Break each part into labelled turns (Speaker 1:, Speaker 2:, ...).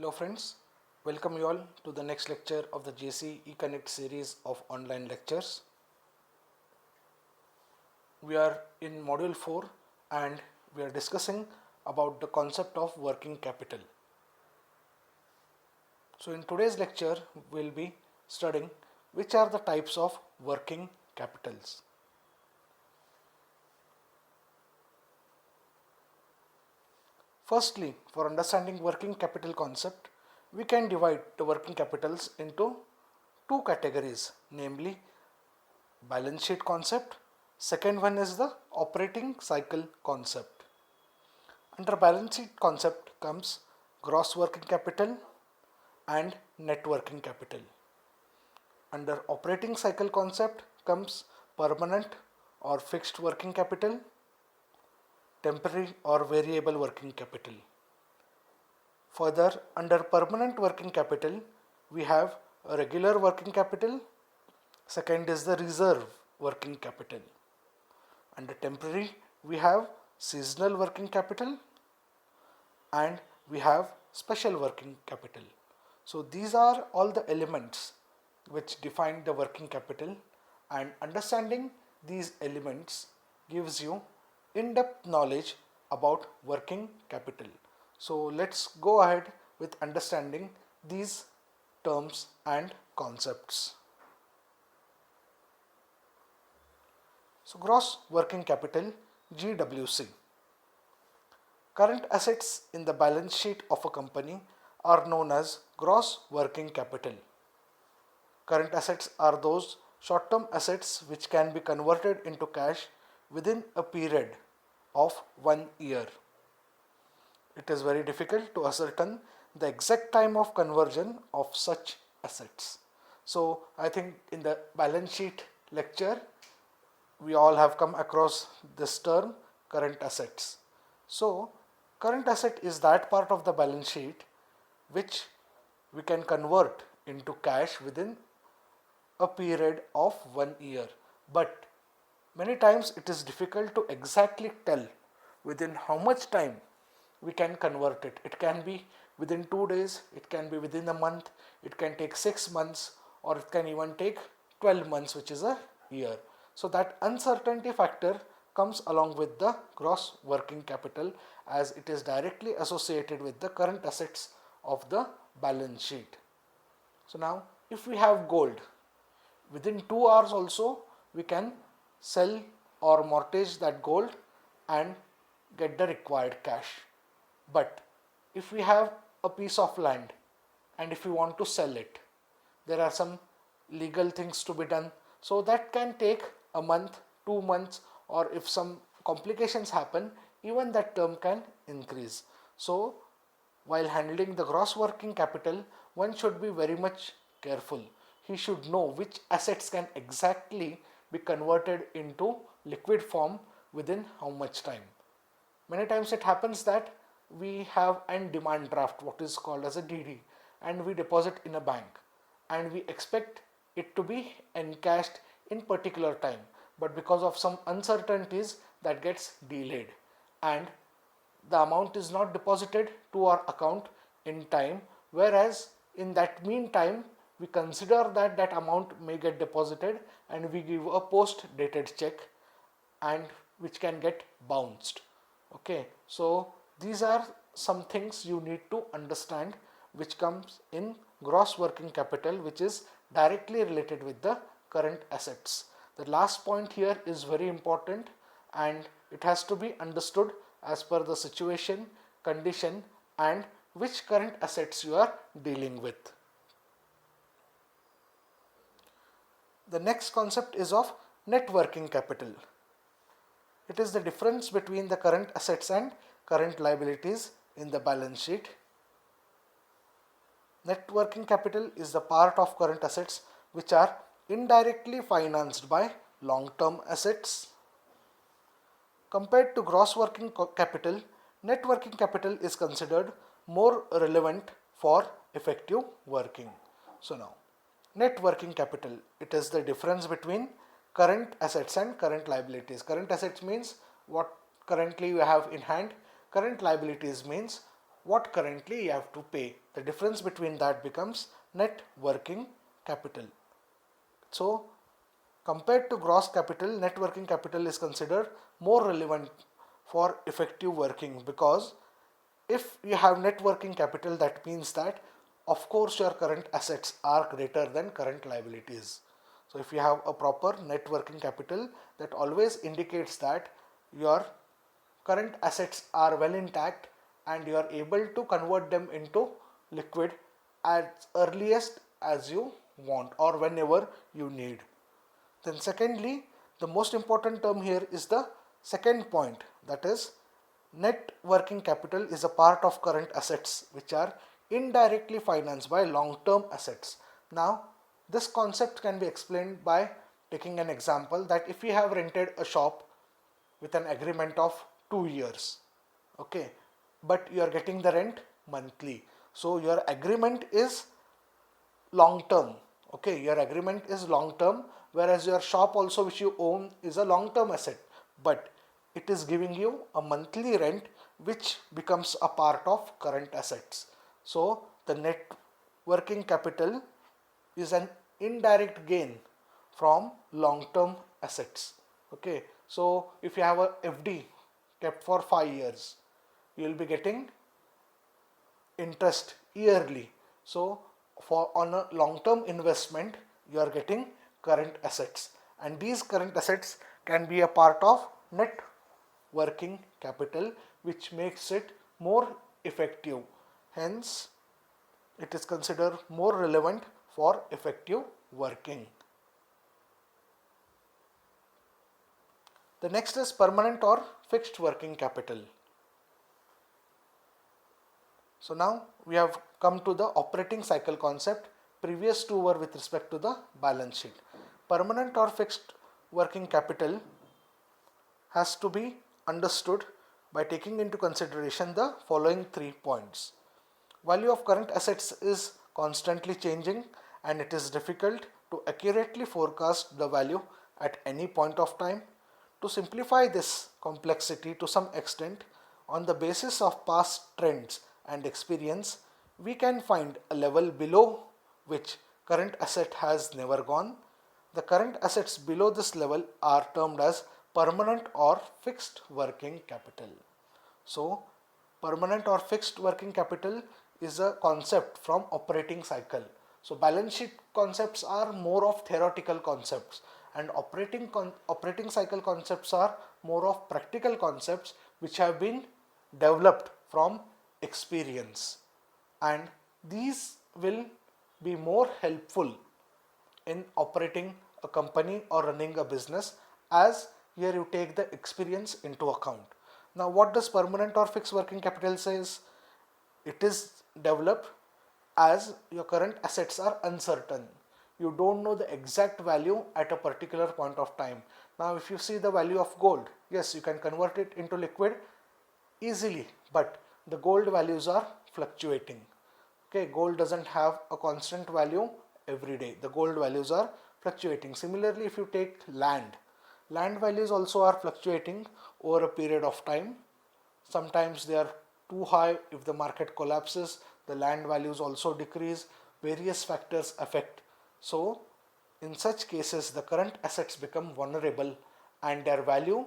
Speaker 1: Hello friends, welcome you all to the next lecture of the JC eConnect series of online lectures. We are in module 4 and we are discussing about the concept of working capital. So in today's lecture we will be studying which are the types of working capitals. Firstly, for understanding working capital concept, we can divide the working capitals into two categories, namely balance sheet concept. Second one is the operating cycle concept. Under balance sheet concept comes gross working capital and net working capital. Under operating cycle concept comes permanent or fixed working capital, temporary or variable working capital. Further, under permanent working capital, we have a regular working capital. Second is the reserve working capital. Under temporary, we have seasonal working capital and we have special working capital. So these are all the elements which define the working capital, and understanding these elements gives you in-depth knowledge about working capital. So let's go ahead with understanding these terms and concepts. So gross working capital, GWC. Current assets in the balance sheet of a company are known as gross working capital. Current assets are those short-term assets which can be converted into cash within a period of 1 year. It is very difficult to ascertain the exact time of conversion of such assets. So I think in the balance sheet lecture we all have come across this term, current assets. So current asset is that part of the balance sheet which we can convert into cash within a period of 1 year, but many times it is difficult to exactly tell within how much time we can convert it. It can be within 2 days, it can be within a month, it can take 6 months, or it can even take 12 months, which is a year. So that uncertainty factor comes along with the gross working capital, as it is directly associated with the current assets of the balance sheet. So now if we have gold, within 2 hours also we can sell or mortgage that gold and get the required cash. But if we have a piece of land and if we want to sell it, there are some legal things to be done, so that can take a month, 2 months, or if some complications happen, even that term can increase. So while handling the gross working capital, one should be very much careful. He should know which assets can exactly be converted into liquid form within how much time. Many times it happens that we have an demand draft, what is called as a DD, and we deposit in a bank and we expect it to be encashed in particular time, but because of some uncertainties that gets delayed and the amount is not deposited to our account in time, whereas in that meantime we consider that that amount may get deposited and we give a post dated check, and which can get bounced. Okay, so these are some things you need to understand which comes in gross working capital, which is directly related with the current assets. The last point here is very important and it has to be understood as per the situation, condition, and which current assets you are dealing with. The next concept is of net working capital. It is the difference between the current assets and current liabilities in the balance sheet. Net working capital is the part of current assets which are indirectly financed by long-term assets. Compared to gross working capital, net working capital is considered more relevant for effective working. So now, net working capital, it is the difference between current assets and current liabilities. Current assets means what currently you have in hand. Current liabilities means what currently you have to pay. The difference between that becomes net working capital. So compared to gross capital, net working capital is considered more relevant for effective working, because if you have net working capital, that means that of course your current assets are greater than current liabilities. So if you have a proper net working capital, that always indicates that your current assets are well intact and you are able to convert them into liquid as earliest as you want or whenever you need. Then secondly, the most important term here is the second point, that is net working capital is a part of current assets which are indirectly financed by long-term assets. Now this concept can be explained by taking an example, that if you have rented a shop with an agreement of 2 years, okay, but you are getting the rent monthly, so your agreement is long term, okay, your agreement is long term, whereas your shop also which you own is a long term asset, but it is giving you a monthly rent which becomes a part of current assets. So the net working capital is an indirect gain from long term assets. Okay, so if you have a FD kept for 5 years, you will be getting interest yearly. So for on a long term investment, you are getting current assets, and these current assets can be a part of net working capital, which makes it more effective. Hence it is considered more relevant for effective working. The next is permanent or fixed working capital. So now we have come to the operating cycle concept. Previous two were with respect to the balance sheet. Permanent or fixed working capital has to be understood by taking into consideration the following 3 points. Value of current assets is constantly changing and it is difficult to accurately forecast the value at any point of time. To simplify this complexity to some extent, on the basis of past trends and experience, we can find a level below which current asset has never gone. The current assets below this level are termed as permanent or fixed working capital. So permanent or fixed working capital is a concept from operating cycle. So balance sheet concepts are more of theoretical concepts, and operating cycle concepts are more of practical concepts which have been developed from experience, and these will be more helpful in operating a company or running a business, as here you take the experience into account. Now what does permanent or fixed working capital says? It is developed as your current assets are uncertain. You don't know the exact value at a particular point of time. Now if you see the value of gold, yes, you can convert it into liquid easily, but the gold values are fluctuating. Okay, gold doesn't have a constant value every day. The gold values are fluctuating. Similarly, if you take land values also are fluctuating over a period of time. Sometimes they are too high. If the market collapses, the land values also decrease. Various factors affect. So in such cases, the current assets become vulnerable and their value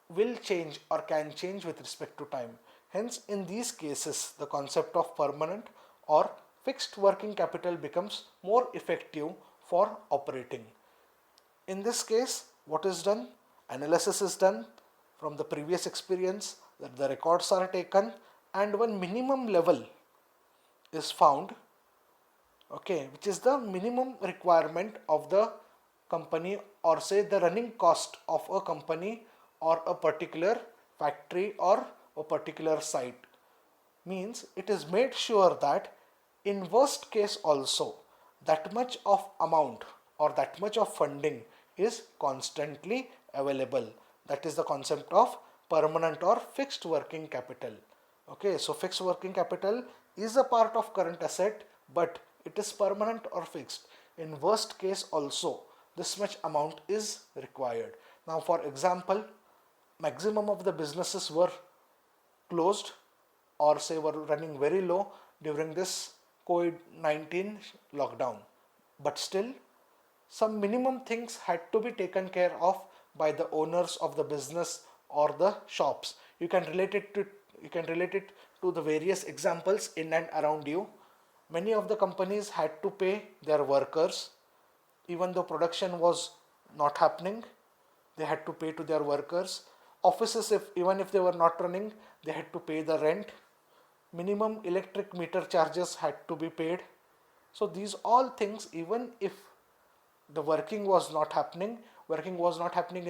Speaker 1: will change or can change with respect to time. Hence, in these cases, the concept of permanent or fixed working capital becomes more effective for operating. In this case, what is done? Analysis is done from the previous experience, that the records are taken, and one minimum level is found, okay, which is the minimum requirement of the company, or say the running cost of a company or a particular factory or a particular site. Means it is made sure that in worst case also that much of amount or that much of funding is constantly available. That is the concept of permanent or fixed working capital. Okay, so fixed working capital is a part of current asset, but it is permanent or fixed. In worst case also this much amount is required. Now for example, maximum of the businesses were closed or say were running very low during this COVID-19 lockdown. But still, some minimum things had to be taken care of by the owners of the business or the shops. You can relate it to the various examples in and around you. Many of the companies had to pay their workers even though production was not happening. They had to pay to their workers. Offices, if even if they were not running, they had to pay the rent. Minimum electric meter charges had to be paid. So these all things, even if the working was not happening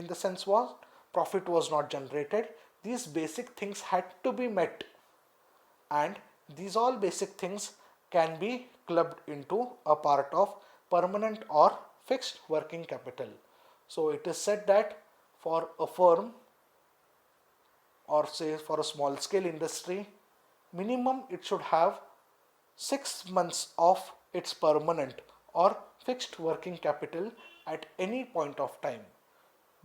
Speaker 1: in the sense was profit was not generated, these basic things had to be met, and these all basic things can be clubbed into a part of permanent or fixed working capital. So it is said that for a firm, or say for a small scale industry, minimum it should have 6 months of its permanent or fixed working capital at any point of time.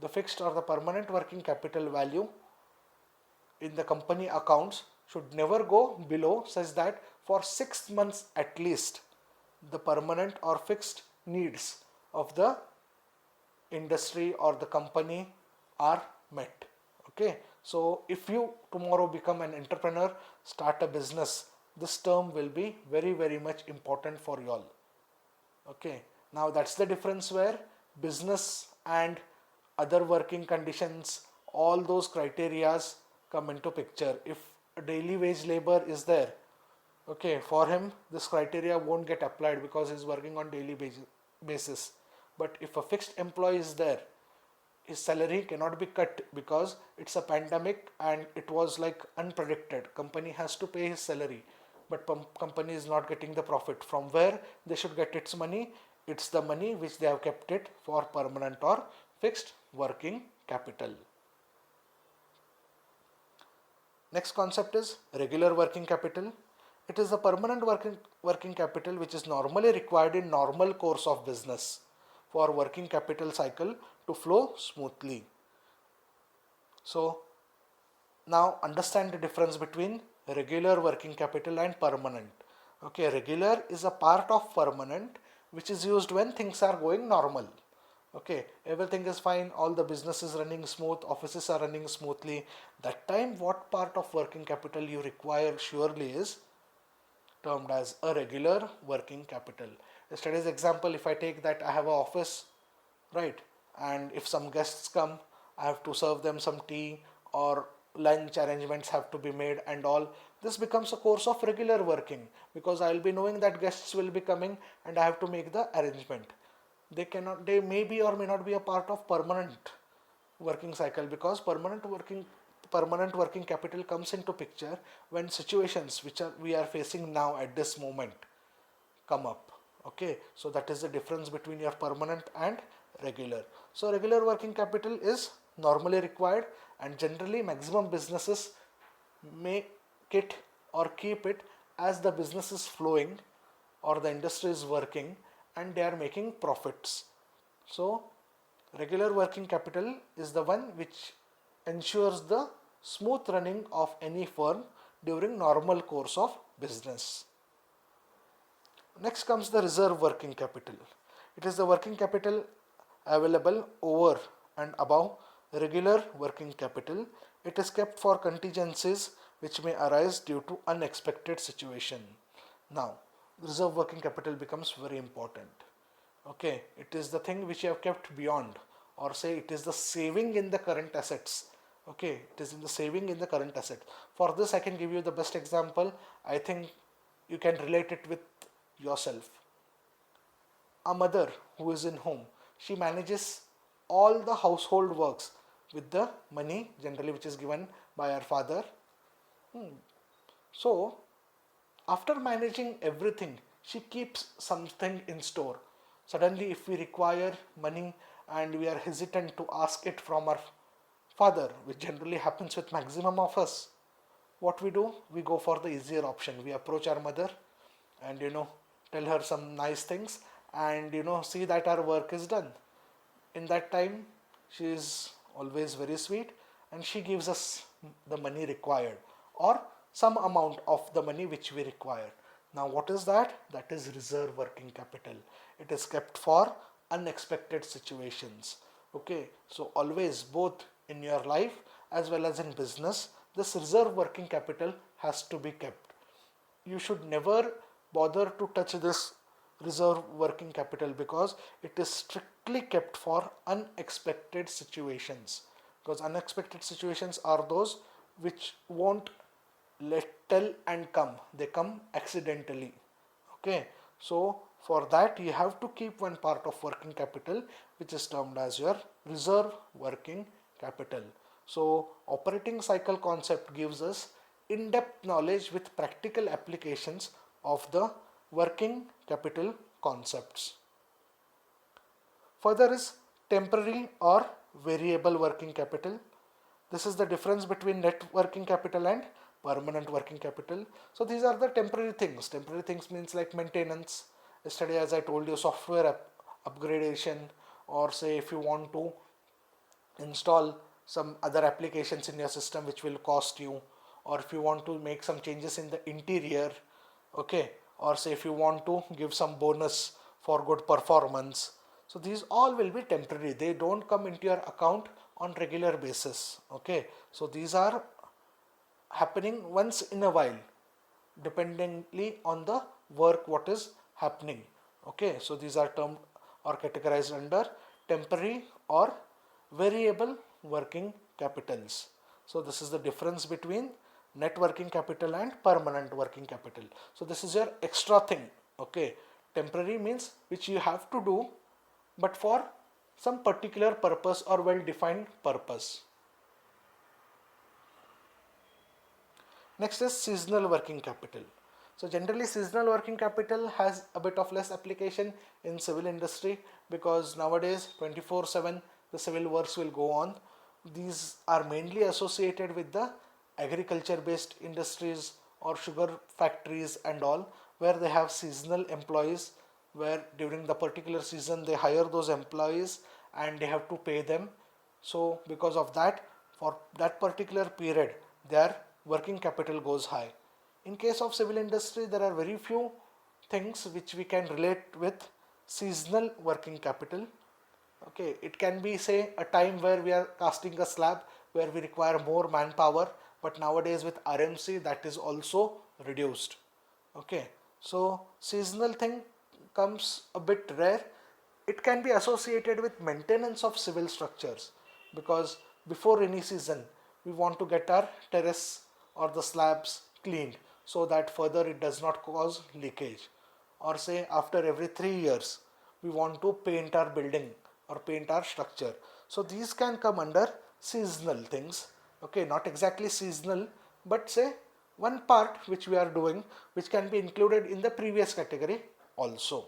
Speaker 1: The fixed or the permanent working capital value in the company accounts should never go below such that for 6 months at least the permanent or fixed needs of the industry or the company are met. Okay, so if you tomorrow become an entrepreneur, start a business, this term will be very very much important for you all. Okay, now that's the difference where business and other working conditions, all those criterias come into picture. If a daily wage labor is there, okay, for him this criteria won't get applied because he's working on daily basis. But if a fixed employee is there, his salary cannot be cut because it's a pandemic and it was like unpredicted. Company has to pay his salary, but company is not getting the profit. From where they should get its money? It's the money which they have kept it for permanent or fixed working capital. Next concept is regular working capital. It is the permanent working capital which is normally required in normal course of business for working capital cycle to flow smoothly. So now understand the difference between regular working capital and permanent. Okay, regular is a part of permanent which is used when things are going normal. Okay, everything is fine, all the business is running smooth, offices are running smoothly. That time what part of working capital you require surely is termed as a regular working capital. Yesterday's example, if I take that I have an office, right, and if some guests come, I have to serve them some tea or lunch arrangements have to be made and all. This becomes a course of regular working because I will be knowing that guests will be coming and I have to make the arrangement. They may be or may not be a part of permanent working cycle because permanent working capital comes into picture when situations which we are facing now at this moment come up. Okay, so that is the difference between your permanent and regular. So regular working capital is normally required, and generally maximum businesses make it or keep it as the business is flowing or the industry is working and they are making profits. So regular working capital is the one which ensures the smooth running of any firm during normal course of business. Next comes the reserve working capital. It is the working capital available over and above regular working capital. It is kept for contingencies which may arise due to unexpected situation. Now, reserve working capital becomes very important. Okay, it is the thing which you have kept beyond, or say it is the saving in the current assets. Okay, it is in the saving in the current asset. For this I can give you the best example. I think you can relate it with yourself. A mother who is in home, she manages all the household works with the money generally which is given by her father. So after managing everything, she keeps something in store. Suddenly if we require money and we are hesitant to ask it from our father, which generally happens with maximum of us, what we do? We go for the easier option. We approach our mother and tell her some nice things and see that our work is done. In that time she is always very sweet and she gives us the money required, or some amount of the money which we require. Now what is that? That is reserve working capital. It is kept for unexpected situations. Okay, so always, both in your life as well as in business, this reserve working capital has to be kept. You should never bother to touch this reserve working capital because it is strictly kept for unexpected situations, because unexpected situations are those which won't let tell and come, they come accidentally. Okay, so for that you have to keep one part of working capital which is termed as your reserve working capital. So operating cycle concept gives us in-depth knowledge with practical applications of the working capital concepts. Further is temporary or variable working capital. This is the difference between net working capital and permanent working capital. So these are the temporary things. Temporary things means like maintenance. Yesterday, as I told you, software upgradation, or say if you want to install some other applications in your system which will cost you, or if you want to make some changes in the interior, okay, or say if you want to give some bonus for good performance. So these all will be temporary, they don't come into your account on regular basis. Okay, so these are happening once in a while dependently on the work what is happening. Okay, so these are termed or categorized under temporary or variable working capitals. So this is the difference between net working capital and permanent working capital. So this is your extra thing. Okay, temporary means which you have to do but for some particular purpose or well defined purpose. Next is seasonal working capital. So generally seasonal working capital has a bit of less application in civil industry because nowadays 24/7 the civil works will go on. These are mainly associated with the agriculture based industries or sugar factories and all, where they have seasonal employees, where during the particular season they hire those employees and they have to pay them. So because of that, for that particular period their working capital goes high. In case of civil industry, there are very few things which we can relate with seasonal working capital. Okay, it can be say a time where we are casting a slab where we require more manpower, but nowadays with RMC that is also reduced. Okay, so seasonal thing comes a bit rare. It can be associated with maintenance of civil structures because before any season we want to get our terrace or the slabs cleaned so that further it does not cause leakage, or say after every 3 years we want to paint our building or paint our structure. So these can come under seasonal things. Okay, not exactly seasonal, but say one part which we are doing which can be included in the previous category also.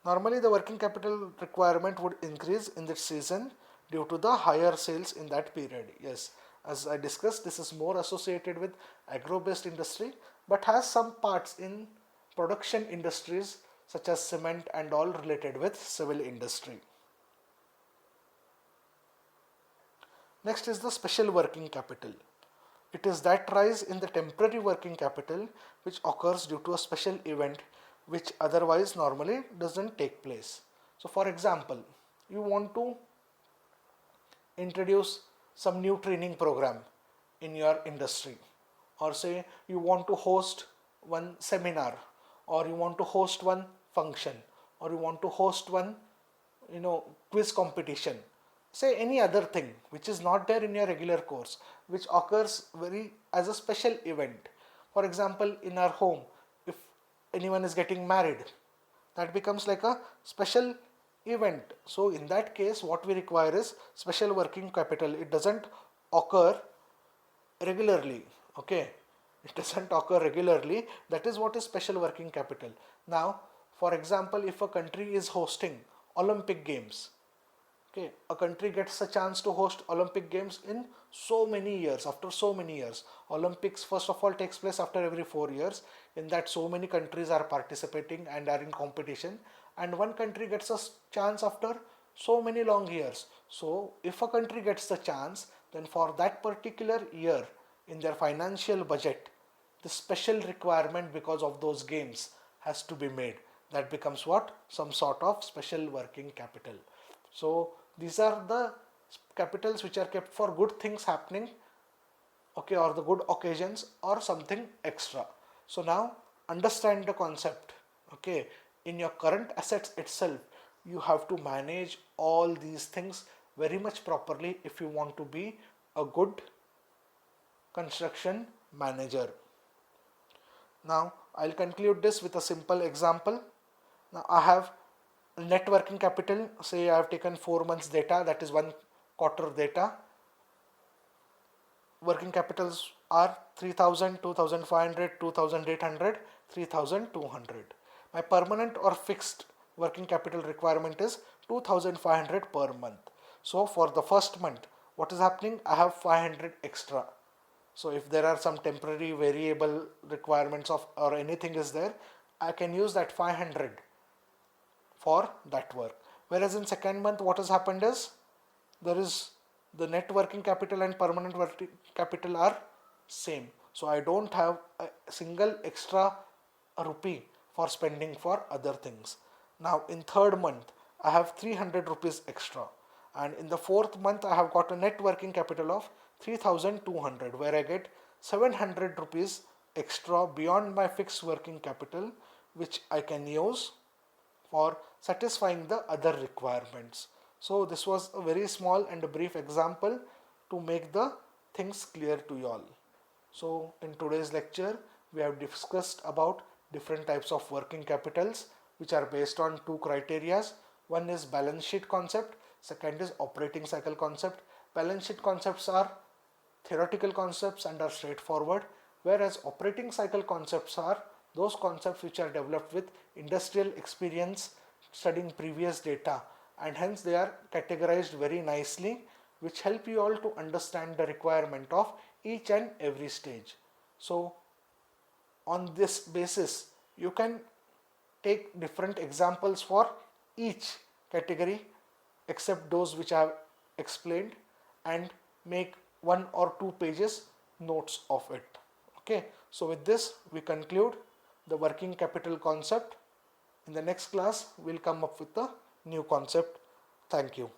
Speaker 1: Normally the working capital requirement would increase in this season due to the higher sales in that period. Yes, as I discussed, this is more associated with agro-based industry but has some parts in production industries such as cement and all related with civil industry. Next is the special working capital. It is that rise in the temporary working capital which occurs due to a special event which otherwise normally doesn't take place. So for example, you want to introduce some new training program in your industry, or say you want to host one seminar, or you want to host one function, or you want to host one quiz competition, say any other thing which is not there in your regular course, which occurs very as a special event. For example, in our home, if anyone is getting married, that becomes like a special event. So in that case what we require is special working capital. It doesn't occur regularly. Okay, it doesn't occur regularly. That is what is special working capital. Now for example, if a country is hosting Olympic games, okay, a country gets a chance to host Olympic games in so many years, after so many years. Olympics first of all takes place after every 4 years. In that so many countries are participating and are in competition, and one country gets a chance after so many long years. So if a country gets the chance, then for that particular year in their financial budget, the special requirement because of those gains has to be made. That becomes what? Some sort of special working capital. So these are the capitals which are kept for good things happening, okay, or the good occasions or something extra. So now understand the concept, okay. In your current assets itself, you have to manage all these things very much properly if you want to be a good construction manager. Now I'll conclude this with a simple example. Now I have net working capital. Say I have taken 4 months data, that is 1 quarter data. Working capitals are 3000, 2500, 2800, 3200. My permanent or fixed working capital requirement is 2500 per month. So for the first month, what is happening? I have 500 extra. So if there are some temporary variable requirements of or anything is there, I can use that 500 for that work. Whereas in second month, what has happened is there is the net working capital and permanent working capital are same. So I don't have a single extra rupee for spending for other things. Now in third month, I have 300 rupees extra, and in the fourth month I have got a net working capital of 3200, where I get 700 rupees extra beyond my fixed working capital, which I can use for satisfying the other requirements. So this was a very small and a brief example to make the things clear to you all. So in today's lecture, we have discussed about different types of working capitals which are based on two criterias. One is balance sheet concept, second is operating cycle concept. Balance sheet concepts are theoretical concepts and are straightforward, whereas operating cycle concepts are those concepts which are developed with industrial experience, studying previous data, and hence they are categorized very nicely, which help you all to understand the requirement of each and every stage. So on this basis, you can take different examples for each category except those which I have explained, and make 1 or 2 pages notes of it. Okay, so with this we conclude the working capital concept. In the next class we'll come up with a new concept. Thank you.